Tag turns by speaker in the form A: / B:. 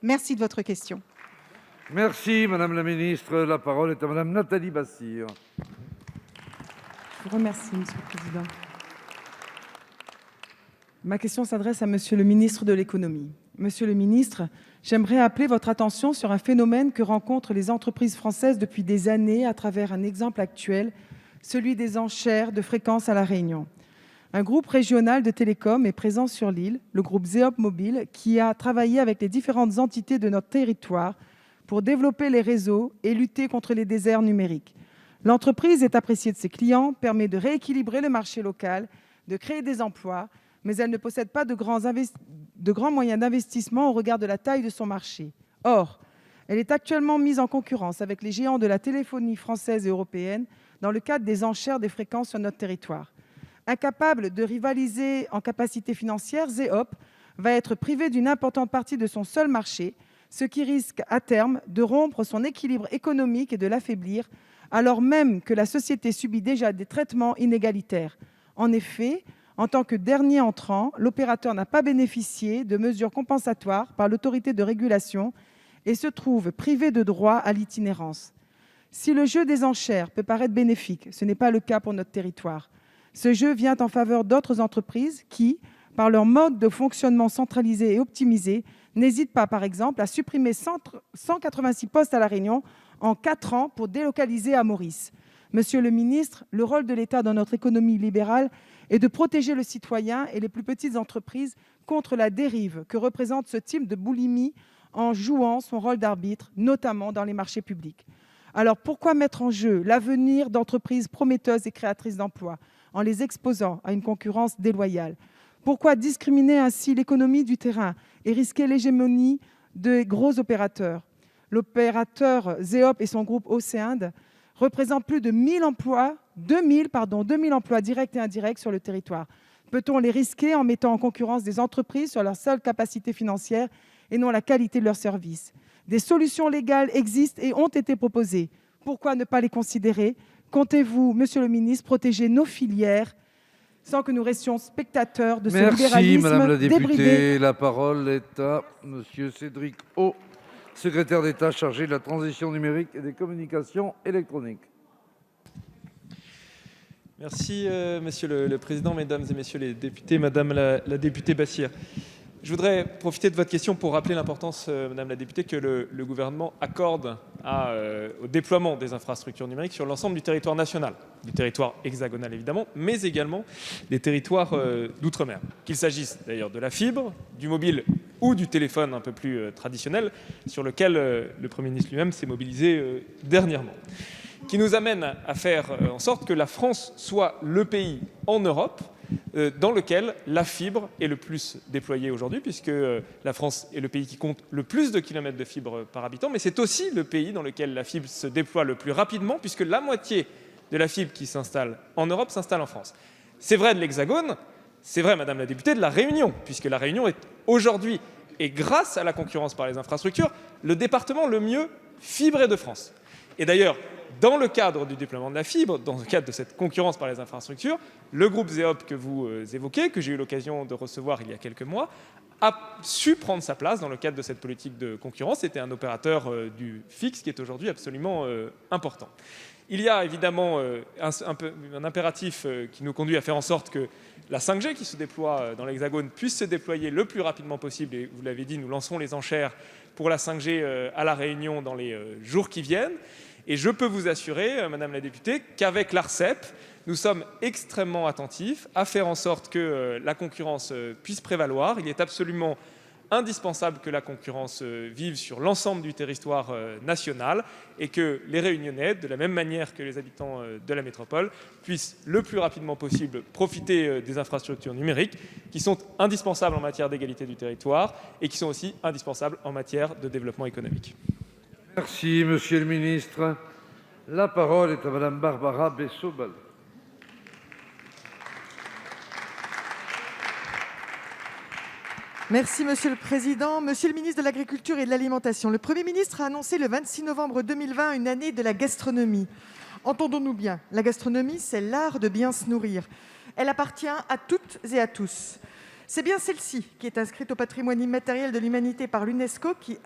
A: Merci de votre question.
B: Merci, Madame la Ministre. La parole est à Madame Nathalie Bassire.
C: Je vous remercie, Monsieur le Président. Ma question s'adresse à Monsieur le ministre de l'Économie. Monsieur le ministre, j'aimerais appeler votre attention sur un phénomène que rencontrent les entreprises françaises depuis des années à travers un exemple actuel, celui des enchères de fréquences à La Réunion. Un groupe régional de télécom est présent sur l'île, le groupe Zeop Mobile, qui a travaillé avec les différentes entités de notre territoire pour développer les réseaux et lutter contre les déserts numériques. L'entreprise est appréciée de ses clients, permet de rééquilibrer le marché local, de créer des emplois, mais elle ne possède pas de grands moyens d'investissement au regard de la taille de son marché. Or, elle est actuellement mise en concurrence avec les géants de la téléphonie française et européenne dans le cadre des enchères des fréquences sur notre territoire. Incapable de rivaliser en capacité financière, Zeop va être privé d'une importante partie de son seul marché, ce qui risque à terme de rompre son équilibre économique et de l'affaiblir, alors même que la société subit déjà des traitements inégalitaires. En effet, en tant que dernier entrant, l'opérateur n'a pas bénéficié de mesures compensatoires par l'autorité de régulation et se trouve privé de droit à l'itinérance. Si le jeu des enchères peut paraître bénéfique, ce n'est pas le cas pour notre territoire. Ce jeu vient en faveur d'autres entreprises qui, par leur mode de fonctionnement centralisé et optimisé, n'hésitent pas, par exemple, à supprimer 186 postes à La Réunion en 4 ans pour délocaliser à Maurice. Monsieur le ministre, le rôle de l'État dans notre économie libérale est de protéger le citoyen et les plus petites entreprises contre la dérive que représente ce type de boulimie en jouant son rôle d'arbitre, notamment dans les marchés publics. Alors pourquoi mettre en jeu l'avenir d'entreprises prometteuses et créatrices d'emplois en les exposant à une concurrence déloyale? Pourquoi discriminer ainsi l'économie du terrain et risquer l'hégémonie des gros opérateurs? L'opérateur Zeop et son groupe Océinde représentent plus de 2000 emplois directs et indirects sur le territoire. Peut-on les risquer en mettant en concurrence des entreprises sur leur seule capacité financière et non la qualité de leurs services? Des solutions légales existent et ont été proposées. Pourquoi ne pas les considérer? Comptez-vous, Monsieur le ministre, protéger nos filières sans que nous restions spectateurs de ce libéralisme
B: Merci, Madame la députée.
C: débridé?
B: La parole est à Monsieur Cédric O, secrétaire d'État chargé de la transition numérique et des communications électroniques.
D: Merci, Monsieur le Président, Mesdames et Messieurs les députés, Madame la députée Bassire. Je voudrais profiter de votre question pour rappeler l'importance, Madame la députée, que le gouvernement accorde au déploiement des infrastructures numériques sur l'ensemble du territoire national, du territoire hexagonal évidemment, mais également des territoires d'outre-mer. Qu'il s'agisse d'ailleurs de la fibre, du mobile ou du téléphone un peu plus traditionnel, sur lequel le Premier ministre lui-même s'est mobilisé dernièrement. Qui nous amène à faire en sorte que la France soit le pays en Europe dans lequel la fibre est le plus déployée aujourd'hui, puisque la France est le pays qui compte le plus de kilomètres de fibre par habitant, mais c'est aussi le pays dans lequel la fibre se déploie le plus rapidement, puisque la moitié de la fibre qui s'installe en Europe s'installe en France. C'est vrai de l'Hexagone, c'est vrai, Madame la députée, de la Réunion, puisque la Réunion est aujourd'hui, et grâce à la concurrence par les infrastructures, le département le mieux fibré de France. Et d'ailleurs, dans le cadre du déploiement de la fibre, dans le cadre de cette concurrence par les infrastructures, le groupe Zeop que vous évoquez, que j'ai eu l'occasion de recevoir il y a quelques mois, a su prendre sa place dans le cadre de cette politique de concurrence. C'était un opérateur du fixe qui est aujourd'hui absolument important. Il y a évidemment un impératif qui nous conduit à faire en sorte que la 5G qui se déploie dans l'Hexagone puisse se déployer le plus rapidement possible. Et vous l'avez dit, nous lançons les enchères pour la 5G à La Réunion dans les jours qui viennent. Et je peux vous assurer, Madame la députée, qu'avec l'ARCEP, nous sommes extrêmement attentifs à faire en sorte que la concurrence puisse prévaloir. Il est absolument indispensable que la concurrence vive sur l'ensemble du territoire national et que les Réunionnais, de la même manière que les habitants de la métropole, puissent le plus rapidement possible profiter des infrastructures numériques qui sont indispensables en matière d'égalité du territoire et qui sont aussi indispensables en matière de développement économique.
B: Merci, Monsieur le Ministre. La parole est à Madame Barbara Bessot-Ballot.
E: Merci, Monsieur le Président. Monsieur le ministre de l'Agriculture et de l'Alimentation, le Premier ministre a annoncé le 26 novembre 2020 une année de la gastronomie. Entendons-nous bien, la gastronomie, c'est l'art de bien se nourrir. Elle appartient à toutes et à tous. C'est bien celle-ci qui est inscrite au patrimoine immatériel de l'humanité par l'UNESCO qui